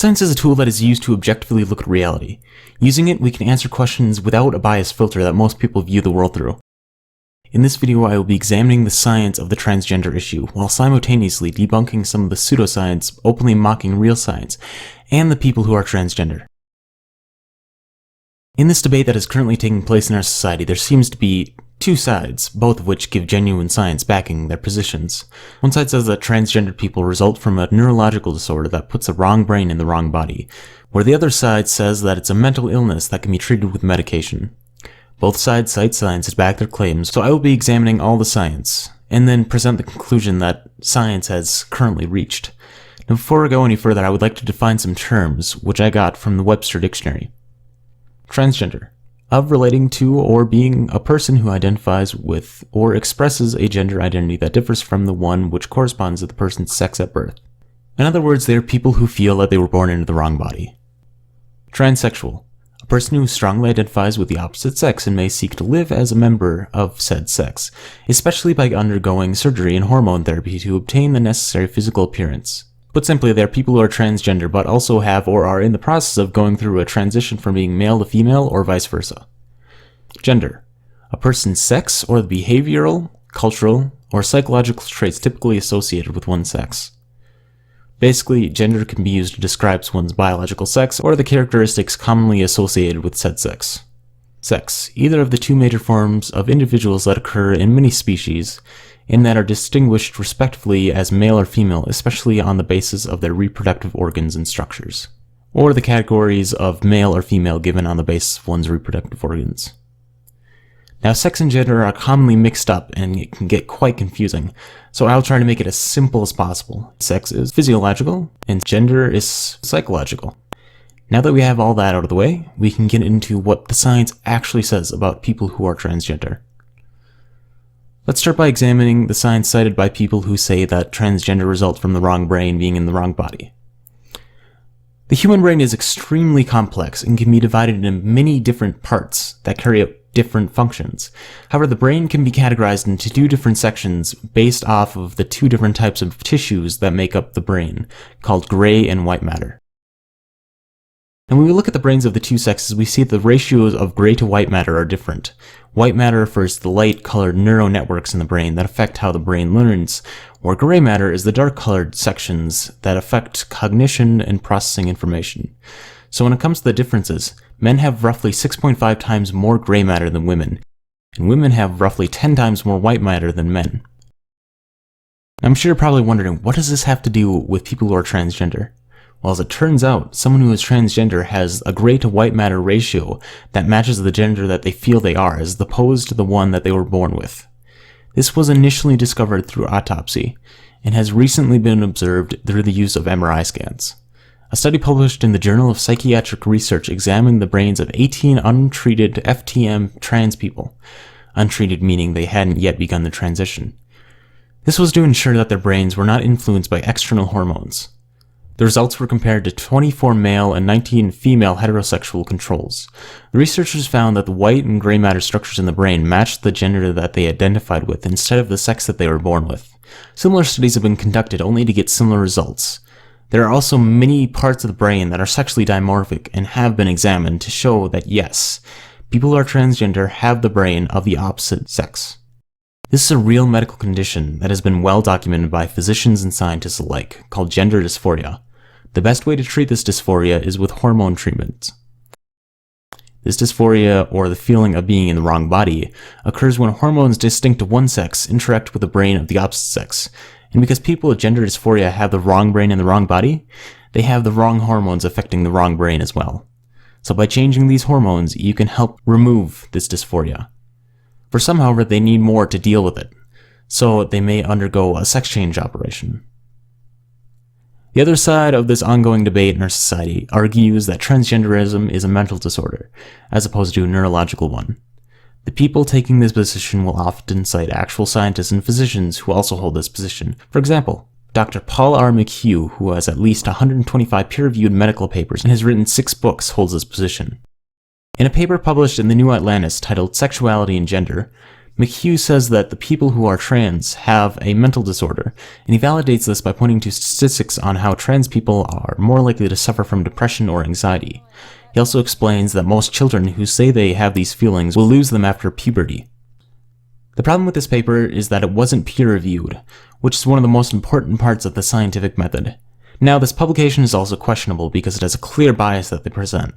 Science is a tool that is used to objectively look at reality. Using it, we can answer questions without a biased filter that most people view the world through. In this video, I will be examining the science of the transgender issue, while simultaneously debunking some of the pseudoscience openly mocking real science, and the people who are transgender. In this debate that is currently taking place in our society, there seems to be two sides, both of which give genuine science backing their positions. One side says that transgender people result from a neurological disorder that puts the wrong brain in the wrong body, where the other side says that it's a mental illness that can be treated with medication. Both sides cite science to back their claims, so I will be examining all the science, and then present the conclusion that science has currently reached. Now, before I go any further, I would like to define some terms, which I got from the Webster Dictionary. Transgender. Of relating to or being a person who identifies with or expresses a gender identity that differs from the one which corresponds to the person's sex at birth. In other words, they are people who feel that they were born into the wrong body. Transsexual. A person who strongly identifies with the opposite sex and may seek to live as a member of said sex, especially by undergoing surgery and hormone therapy to obtain the necessary physical appearance. Put simply, they are people who are transgender but also have or are in the process of going through a transition from being male to female or vice versa. Gender. A person's sex or the behavioral, cultural, or psychological traits typically associated with one's sex. Basically, gender can be used to describe one's biological sex or the characteristics commonly associated with said sex. Sex. Either of the two major forms of individuals that occur in many species, and that are distinguished respectively as male or female, especially on the basis of their reproductive organs and structures, or the categories of male or female given on the basis of one's reproductive organs. Now, sex and gender are commonly mixed up and it can get quite confusing, so I'll try to make it as simple as possible. Sex is physiological, and gender is psychological. Now that we have all that out of the way, we can get into what the science actually says about people who are transgender. Let's start by examining the science cited by people who say that transgender results from the wrong brain being in the wrong body. The human brain is extremely complex and can be divided into many different parts that carry out different functions. However, the brain can be categorized into two different sections based off of the two different types of tissues that make up the brain, called gray and white matter. And when we look at the brains of the two sexes, we see that the ratios of gray to white matter are different. White matter refers to the light-colored neural networks in the brain that affect how the brain learns, where gray matter is the dark-colored sections that affect cognition and processing information. So when it comes to the differences, men have roughly 6.5 times more gray matter than women, and women have roughly 10 times more white matter than men. I'm sure you're probably wondering, what does this have to do with people who are transgender? Well, as it turns out, someone who is transgender has a gray to white matter ratio that matches the gender that they feel they are, as opposed to the one that they were born with. This was initially discovered through autopsy, and has recently been observed through the use of MRI scans. A study published in the Journal of Psychiatric Research examined the brains of 18 untreated FTM trans people. Untreated meaning they hadn't yet begun the transition. This was to ensure that their brains were not influenced by external hormones. The results were compared to 24 male and 19 female heterosexual controls. The researchers found that the white and gray matter structures in the brain matched the gender that they identified with instead of the sex that they were born with. Similar studies have been conducted only to get similar results. There are also many parts of the brain that are sexually dimorphic and have been examined to show that yes, people who are transgender have the brain of the opposite sex. This is a real medical condition that has been well documented by physicians and scientists alike, called gender dysphoria. The best way to treat this dysphoria is with hormone treatments. This dysphoria, or the feeling of being in the wrong body, occurs when hormones distinct to one sex interact with the brain of the opposite sex. And because people with gender dysphoria have the wrong brain in the wrong body, they have the wrong hormones affecting the wrong brain as well. So by changing these hormones, you can help remove this dysphoria. For some, however, they need more to deal with it, so they may undergo a sex change operation. The other side of this ongoing debate in our society argues that transgenderism is a mental disorder, as opposed to a neurological one. The people taking this position will often cite actual scientists and physicians who also hold this position. For example, Dr. Paul R. McHugh, who has at least 125 peer-reviewed medical papers and has written 6 books, holds this position. In a paper published in the New Atlantis titled Sexuality and Gender, McHugh says that the people who are trans have a mental disorder, and he validates this by pointing to statistics on how trans people are more likely to suffer from depression or anxiety. He also explains that most children who say they have these feelings will lose them after puberty. The problem with this paper is that it wasn't peer-reviewed, which is one of the most important parts of the scientific method. Now, this publication is also questionable because it has a clear bias that they present.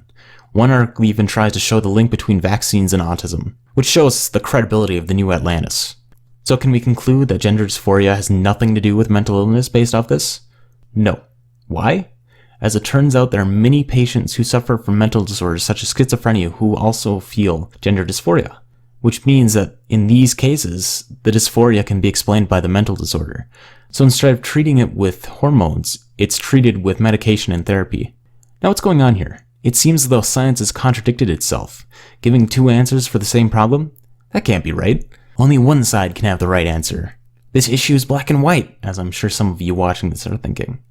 One article even tries to show the link between vaccines and autism, which shows the credibility of the new Atlantis. So can we conclude that gender dysphoria has nothing to do with mental illness based off this? No. Why? As it turns out, there are many patients who suffer from mental disorders such as schizophrenia who also feel gender dysphoria, which means that in these cases, the dysphoria can be explained by the mental disorder. So instead of treating it with hormones, it's treated with medication and therapy. Now what's going on here? It seems as though science has contradicted itself, giving two answers for the same problem? That can't be right. Only one side can have the right answer. This issue is black and white, as I'm sure some of you watching this are thinking.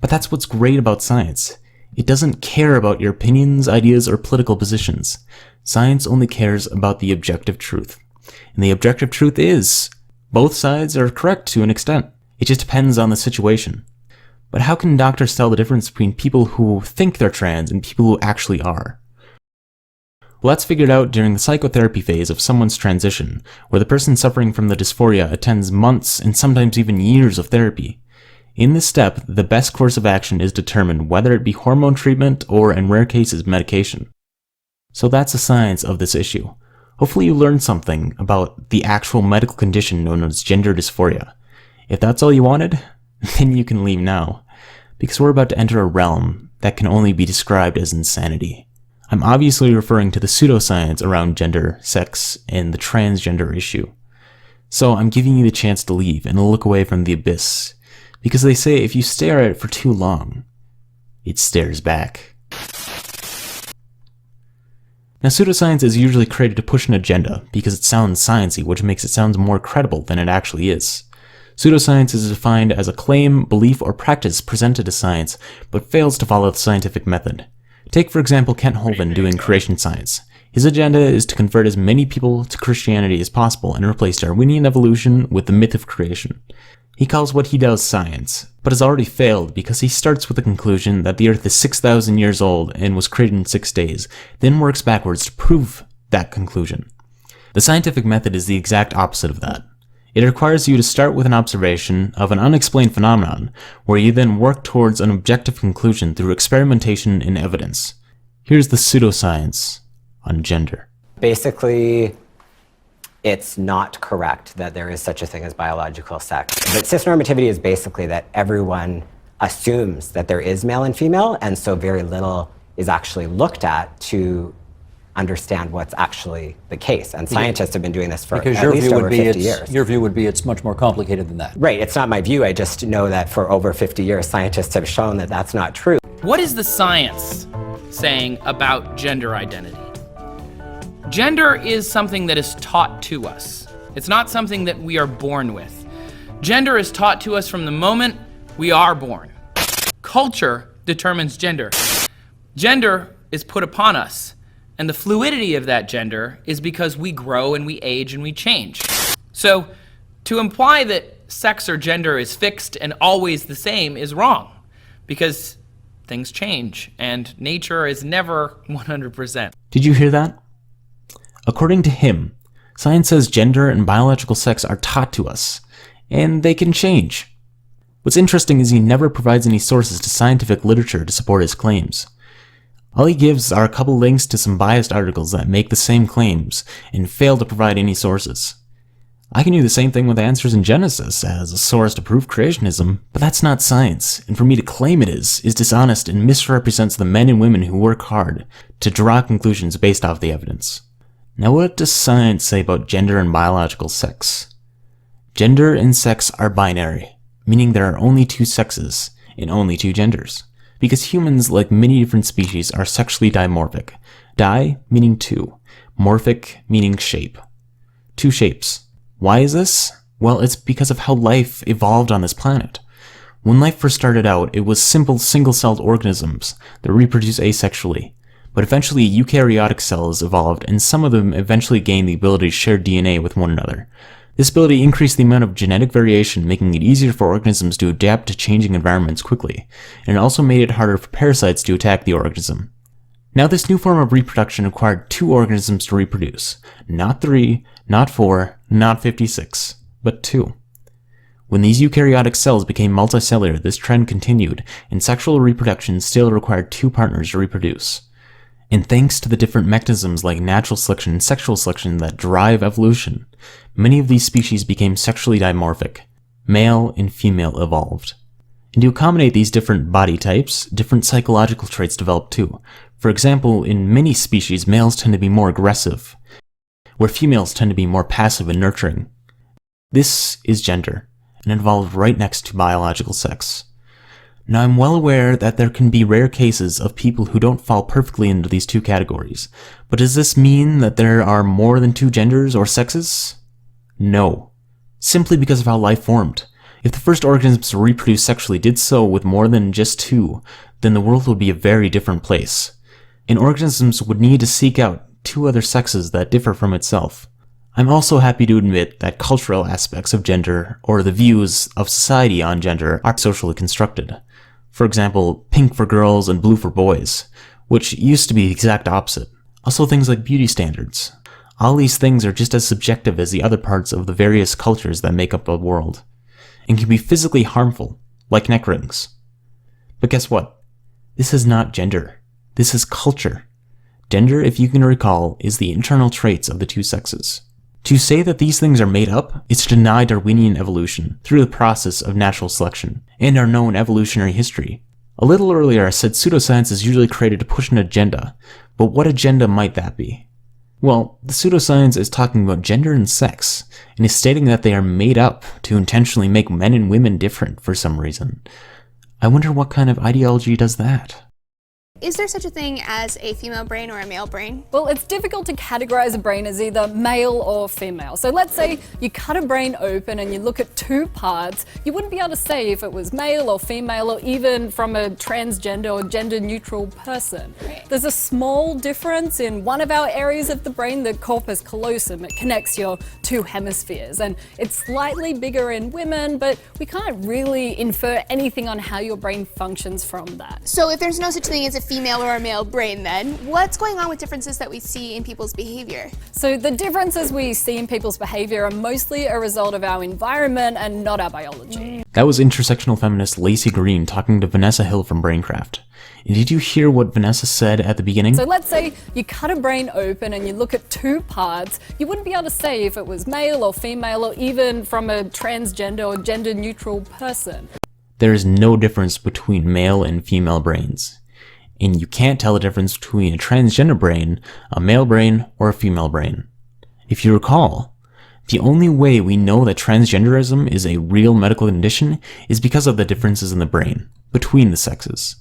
But that's what's great about science. It doesn't care about your opinions, ideas, or political positions. Science only cares about the objective truth. And the objective truth is, both sides are correct to an extent. It just depends on the situation. But how can doctors tell the difference between people who think they're trans and people who actually are? Well, that's figured out during the psychotherapy phase of someone's transition, where the person suffering from the dysphoria attends months and sometimes even years of therapy. In this step, the best course of action is determined, whether it be hormone treatment or, in rare cases, medication. So that's the science of this issue. Hopefully you learned something about the actual medical condition known as gender dysphoria. If that's all you wanted, then you can leave now, because we're about to enter a realm that can only be described as insanity. I'm obviously referring to the pseudoscience around gender, sex, and the transgender issue. So I'm giving you the chance to leave and look away from the abyss, because they say if you stare at it for too long, it stares back. Now, pseudoscience is usually created to push an agenda because it sounds sciencey, which makes it sound more credible than it actually is. Pseudoscience is defined as a claim, belief, or practice presented as science, but fails to follow the scientific method. Take, for example, Kent Hovind doing creation science. His agenda is to convert as many people to Christianity as possible and replace Darwinian evolution with the myth of creation. He calls what he does science, but has already failed because he starts with the conclusion that the Earth is 6,000 years old and was created in 6 days, then works backwards to prove that conclusion. The scientific method is the exact opposite of that. It requires you to start with an observation of an unexplained phenomenon, where you then work towards an objective conclusion through experimentation and evidence. Here's the pseudoscience on gender. Basically, it's not correct that there is such a thing as biological sex. But cisnormativity is basically that everyone assumes that there is male and female, and so very little is actually looked at to understand what's actually the case. And scientists have been doing this for at least over 50 years. Your view would be it's much more complicated than that. Right, it's not my view. I just know that for over 50 years, scientists have shown that that's not true. What is the science saying about gender identity? Gender is something that is taught to us. It's not something that we are born with. Gender is taught to us from the moment we are born. Culture determines gender. Gender is put upon us, and the fluidity of that gender is because we grow and we age and we change. So to imply that sex or gender is fixed and always the same is wrong, because things change and nature is never 100%. Did you hear that? According to him, science says gender and biological sex are taught to us, and they can change. What's interesting is he never provides any sources to scientific literature to support his claims. All he gives are a couple links to some biased articles that make the same claims and fail to provide any sources. I can do the same thing with Answers in Genesis as a source to prove creationism, but that's not science, and for me to claim it is dishonest and misrepresents the men and women who work hard to draw conclusions based off the evidence. Now, what does science say about gender and biological sex? Gender and sex are binary, meaning there are only two sexes and only two genders. Because humans, like many different species, are sexually dimorphic. Di meaning two, morphic meaning shape. Two shapes. Why is this? Well, it's because of how life evolved on this planet. When life first started out, it was simple single-celled organisms that reproduce asexually. But eventually eukaryotic cells evolved, and some of them eventually gained the ability to share DNA with one another. This ability increased the amount of genetic variation, making it easier for organisms to adapt to changing environments quickly, and it also made it harder for parasites to attack the organism. Now this new form of reproduction required 2 organisms to reproduce. Not 3, not 4, not 56, but 2. When these eukaryotic cells became multicellular, this trend continued, and sexual reproduction still required 2 partners to reproduce. And thanks to the different mechanisms like natural selection and sexual selection that drive evolution, many of these species became sexually dimorphic. Male and female evolved. And to accommodate these different body types, different psychological traits developed too. For example, in many species, males tend to be more aggressive, where females tend to be more passive and nurturing. This is gender, and it evolved right next to biological sex. Now, I'm well aware that there can be rare cases of people who don't fall perfectly into these 2 categories, but does this mean that there are more than 2 genders or sexes? No. Simply because of how life formed. If the first organisms to reproduce sexually did so with more than just 2, then the world would be a very different place. And organisms would need to seek out 2 other sexes that differ from itself. I'm also happy to admit that cultural aspects of gender, or the views of society on gender, are socially constructed. For example, pink for girls and blue for boys, which used to be the exact opposite. Also things like beauty standards. All these things are just as subjective as the other parts of the various cultures that make up the world, and can be physically harmful, like neck rings. But guess what? This is not gender. This is culture. Gender, if you can recall, is the internal traits of the 2 sexes. To say that these things are made up is to deny Darwinian evolution through the process of natural selection and our known evolutionary history. A little earlier I said pseudoscience is usually created to push an agenda, but what agenda might that be? Well, the pseudoscience is talking about gender and sex, and is stating that they are made up to intentionally make men and women different for some reason. I wonder what kind of ideology does that? Is there such a thing as a female brain or a male brain? Well, it's difficult to categorize a brain as either male or female. So let's say you cut a brain open and you look at 2 parts, you wouldn't be able to say if it was male or female or even from a transgender or gender neutral person. Right. There's a small difference in one of our areas of the brain, the corpus callosum. It connects your 2 hemispheres, and it's slightly bigger in women, but we can't really infer anything on how your brain functions from that. So if there's no such thing as a female or a male brain, then what's going on with differences that we see in people's behavior? So the differences we see in people's behavior are mostly a result of our environment and not our biology. That was intersectional feminist Lacey Green talking to Vanessa Hill from Braincraft. And did you hear what Vanessa said at the beginning? So let's say you cut a brain open and you look at 2 parts, you wouldn't be able to say if it was male or female or even from a transgender or gender neutral person. There is no difference between male and female brains. And you can't tell the difference between a transgender brain, a male brain, or a female brain. If you recall, the only way we know that transgenderism is a real medical condition is because of the differences in the brain between the sexes.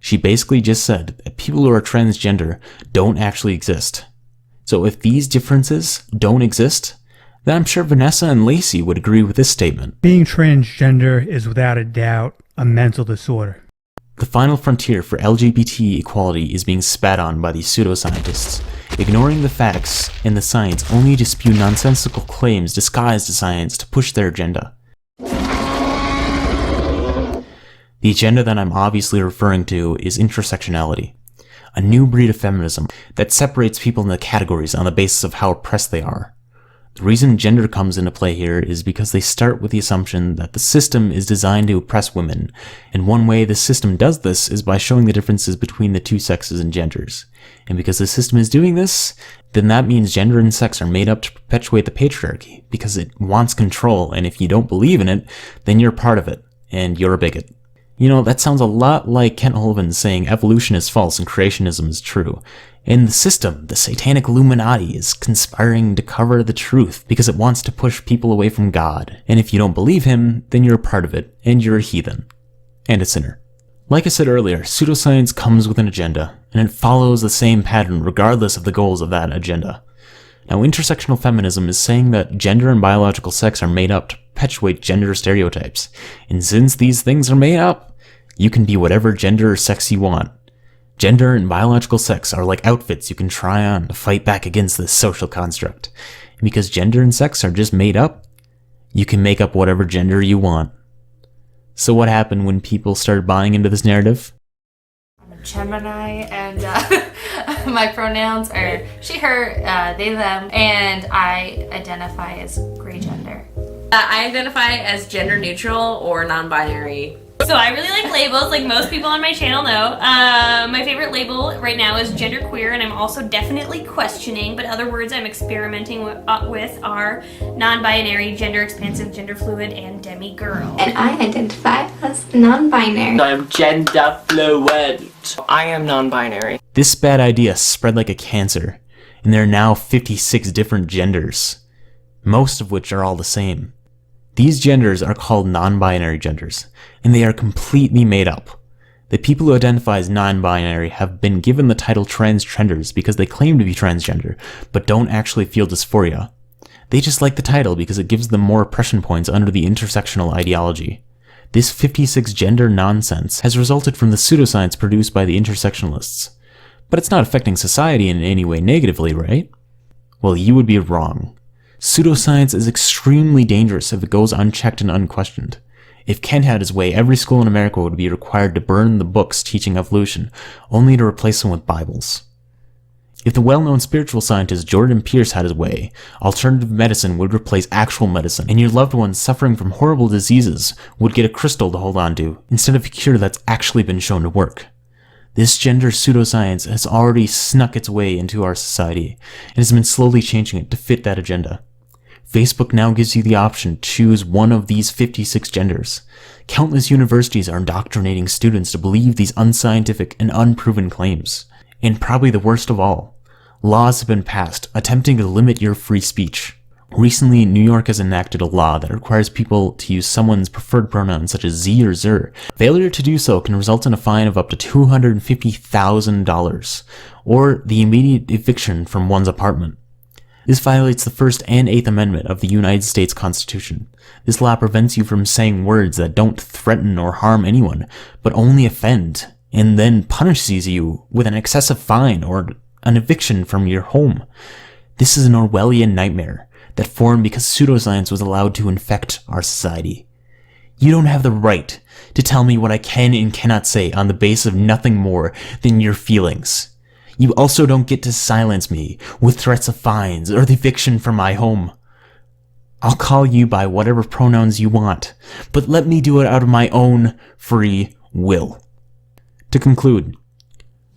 She basically just said that people who are transgender don't actually exist. So if these differences don't exist, then I'm sure Vanessa and Lacey would agree with this statement. Being transgender is without a doubt a mental disorder. The final frontier for LGBT equality is being spat on by these pseudoscientists, ignoring the facts and the science only to spew nonsensical claims disguised as science to push their agenda. The agenda that I'm obviously referring to is intersectionality, a new breed of feminism that separates people into categories on the basis of how oppressed they are. The reason gender comes into play here is because they start with the assumption that the system is designed to oppress women, and one way the system does this is by showing the differences between the 2 sexes and genders. And because the system is doing this, then that means gender and sex are made up to perpetuate the patriarchy, because it wants control, and if you don't believe in it, then you're part of it, and you're a bigot. You know, that sounds a lot like Kent Holvin saying evolution is false and creationism is true. And the system, the satanic Illuminati, is conspiring to cover the truth because it wants to push people away from God. And if you don't believe him, then you're a part of it, and you're a heathen. And a sinner. Like I said earlier, pseudoscience comes with an agenda, and it follows the same pattern regardless of the goals of that agenda. Now, intersectional feminism is saying that gender and biological sex are made up to perpetuate gender stereotypes. And since these things are made up, you can be whatever gender or sex you want. Gender and biological sex are like outfits you can try on to fight back against this social construct. And because gender and sex are just made up, you can make up whatever gender you want. So what happened when people started buying into this narrative? I'm a Gemini, and my pronouns are she, her, they, them, and I identify as gray gender. I identify as gender neutral or non-binary. So I really like labels, like most people on my channel know. My favorite label right now is genderqueer, and I'm also definitely questioning, but other words I'm experimenting with are non-binary, gender expansive, gender fluid, and demi-girl. And I identify as non-binary. I am gender fluid. I am non-binary. This bad idea spread like a cancer, and there are now 56 different genders, most of which are all the same. These genders are called non-binary genders, and they are completely made up. The people who identify as non-binary have been given the title transgenders because they claim to be transgender, but don't actually feel dysphoria. They just like the title because it gives them more oppression points under the intersectional ideology. This 56 gender nonsense has resulted from the pseudoscience produced by the intersectionalists. But it's not affecting society in any way negatively, right? Well, you would be wrong. Pseudoscience is extremely dangerous if it goes unchecked and unquestioned. If Kent had his way, every school in America would be required to burn the books teaching evolution, only to replace them with Bibles. If the well-known spiritual scientist Jordan Peterson had his way, alternative medicine would replace actual medicine, and your loved ones suffering from horrible diseases would get a crystal to hold on to, instead of a cure that's actually been shown to work. This gender pseudoscience has already snuck its way into our society, and has been slowly changing it to fit that agenda. Facebook now gives you the option to choose one of these 56 genders. Countless universities are indoctrinating students to believe these unscientific and unproven claims. And probably the worst of all, laws have been passed attempting to limit your free speech. Recently, New York has enacted a law that requires people to use someone's preferred pronouns such as Z or Zer. Failure to do so can result in a fine of up to $250,000, or the immediate eviction from one's apartment. This violates the First and Eighth Amendment of the United States Constitution. This law prevents you from saying words that don't threaten or harm anyone, but only offend, and then punishes you with an excessive fine or an eviction from your home. This is an Orwellian nightmare that formed because pseudoscience was allowed to infect our society. You don't have the right to tell me what I can and cannot say on the basis of nothing more than your feelings. You also don't get to silence me with threats of fines or the eviction from my home. I'll call you by whatever pronouns you want, but let me do it out of my own free will. To conclude,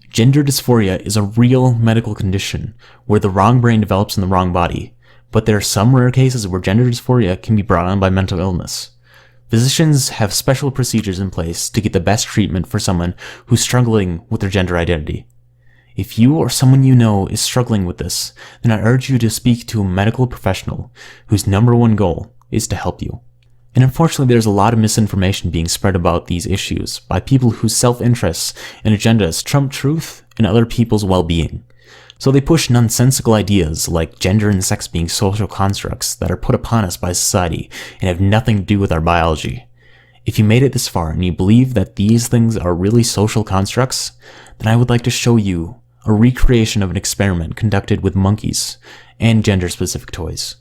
gender dysphoria is a real medical condition where the wrong brain develops in the wrong body, but there are some rare cases where gender dysphoria can be brought on by mental illness. Physicians have special procedures in place to get the best treatment for someone who's struggling with their gender identity. If you or someone you know is struggling with this, then I urge you to speak to a medical professional whose number one goal is to help you. And unfortunately, there's a lot of misinformation being spread about these issues by people whose self-interests and agendas trump truth and other people's well-being. So they push nonsensical ideas like gender and sex being social constructs that are put upon us by society and have nothing to do with our biology. If you made it this far and you believe that these things are really social constructs, then I would like to show you a recreation of an experiment conducted with monkeys and gender-specific toys.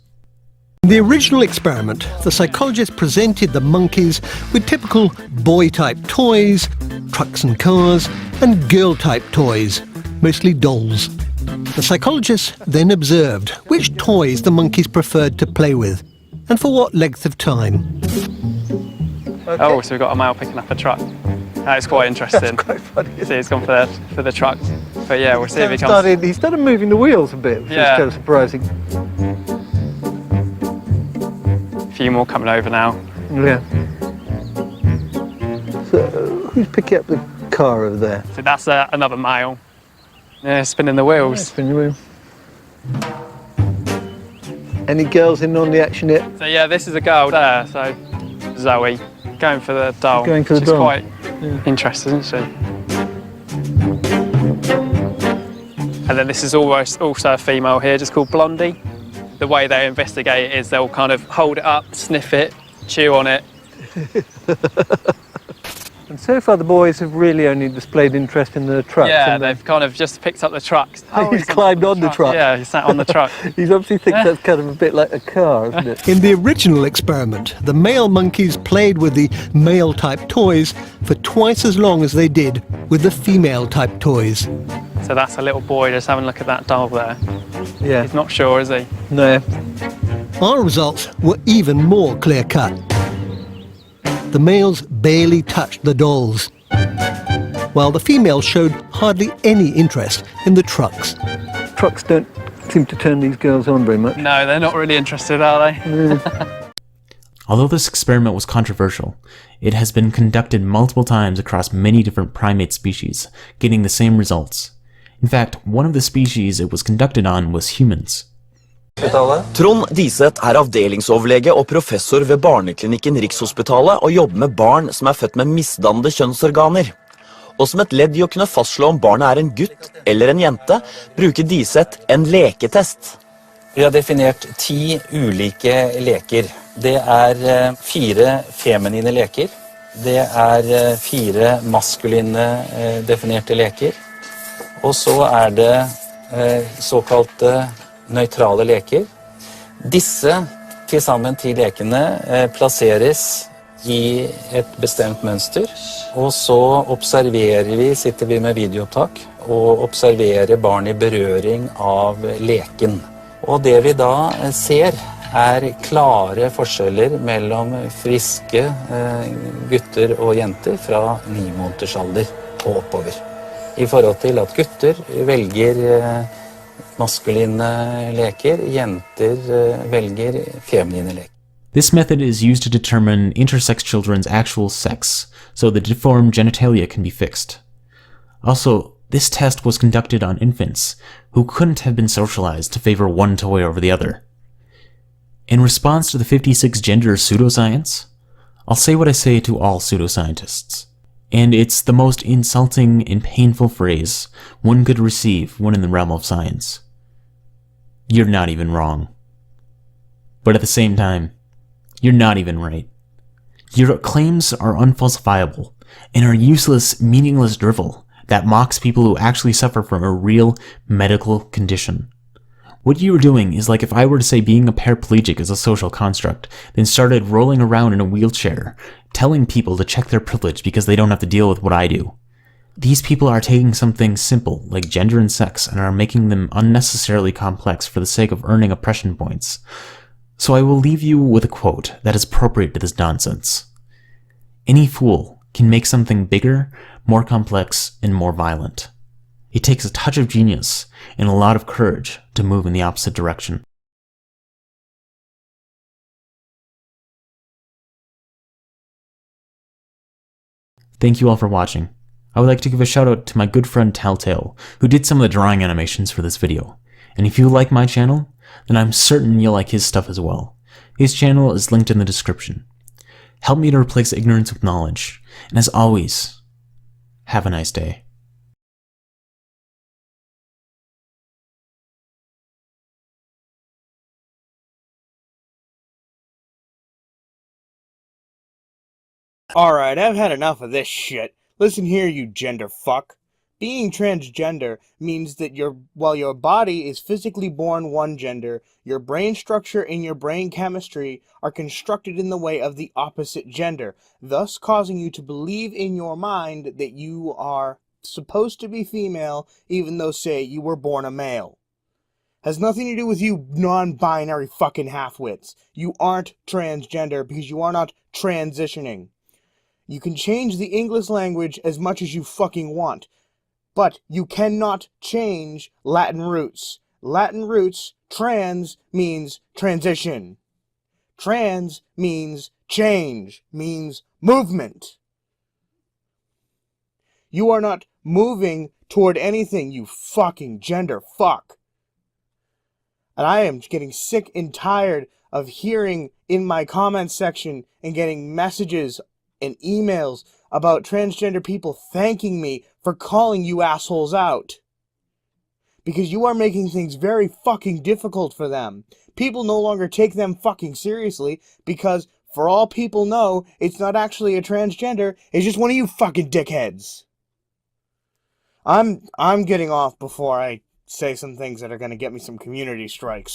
In the original experiment, the psychologist presented the monkeys with typical boy-type toys, trucks and cars, and girl-type toys, mostly dolls. The psychologist then observed which toys the monkeys preferred to play with, and for what length of time. Okay. Oh, so we've got a male picking up a truck. That's quite interesting. That's quite funny. See, he's gone for the truck. But yeah, we'll see if he comes. He started moving the wheels a bit, which is kind of surprising. A few more coming over now. Yeah. So, who's picking up the car over there? So that's another male. Yeah, spinning the wheels. Yeah, spinning the wheel. Any girls in on the action yet? So yeah, this is a girl there, so Zoe, going for the doll. Going for the She's doll. Quite interesting, isn't she? And then this is also a female here, just called Blondie. The way they investigate it is they'll kind of hold it up, sniff it, chew on it. And so far the boys have really only displayed interest in the trucks. Yeah, they've kind of just picked up the trucks. Oh, he's climbed on the truck. Yeah, he sat on the truck. He obviously thinks that's kind of a bit like a car, isn't it? In the original experiment, the male monkeys played with the male-type toys for twice as long as they did with the female-type toys. So that's a little boy just having a look at that doll there. Yeah. He's not sure, is he? No. Our results were even more clear-cut. The males barely touched the dolls, while the females showed hardly any interest in the trucks. Trucks don't seem to turn these girls on very much. No, they're not really interested, are they? Although this experiment was controversial, it has been conducted multiple times across many different primate species, getting the same results. In fact, one of the species it was conducted on was humans. Trond Diseth er avdelingsoverlege og professor ved barneklinikken Rikshospitalet og jobber med barn som er født med misdannede kjønnsorganer. Og som et ledd i å kunne fastslå om barnet er en gutt eller en jente, bruker Diseth en leketest. Vi har definert 10 ulike leker. Det er 4 feminine leker. Det er 4 maskuline definerte leker. Og så er det såkalte nøytrale leker. Disse til sammen 10 lekene plasseres i et bestemt mønster, og så observerer vi, sitter vi med videoopptak, og observerer barn i berøring av leken. Og det vi da ser er klare forskjeller mellom friske gutter og jenter fra 9 måneders alder og oppover. I forhold til at gutter velger maskuline leker, jenter velger feminine leker. This method is used to determine intersex children's actual sex, so the deformed genitalia can be fixed. Also, this test was conducted on infants who couldn't have been socialized to favor one toy over the other. In response to the 56 gender pseudoscience, I'll say what I say to all pseudoscientists. And it's the most insulting and painful phrase one could receive when in the realm of science. You're not even wrong. But at the same time, you're not even right. Your claims are unfalsifiable and are useless, meaningless drivel that mocks people who actually suffer from a real medical condition. What you are doing is like if I were to say being a paraplegic is a social construct, then started rolling around in a wheelchair, telling people to check their privilege because they don't have to deal with what I do. These people are taking something simple, like gender and sex, and are making them unnecessarily complex for the sake of earning oppression points. So I will leave you with a quote that is appropriate to this nonsense. Any fool can make something bigger, more complex, and more violent. It takes a touch of genius and a lot of courage to move in the opposite direction. Thank you all for watching. I would like to give a shout out to my good friend Telltale, who did some of the drawing animations for this video. And if you like my channel, then I'm certain you'll like his stuff as well. His channel is linked in the description. Help me to replace ignorance with knowledge, and as always, have a nice day. Alright, I've had enough of this shit. Listen here, you gender fuck. Being transgender means that while your body is physically born one gender, your brain structure and your brain chemistry are constructed in the way of the opposite gender, thus causing you to believe in your mind that you are supposed to be female even though, say, you were born a male. Has nothing to do with you non-binary fucking half-wits. You aren't transgender because you are not transitioning. You can change the English language as much as you fucking want, but you cannot change Latin roots. Latin roots, trans, means transition. Trans means change, means movement. You are not moving toward anything, you fucking gender fuck. And I am getting sick and tired of hearing in my comments section and getting messages and emails about transgender people thanking me for calling you assholes out. Because you are making things very fucking difficult for them. People no longer take them fucking seriously because for all people know, it's not actually a transgender, it's just one of you fucking dickheads. I'm getting off before I say some things that are gonna get me some community strikes.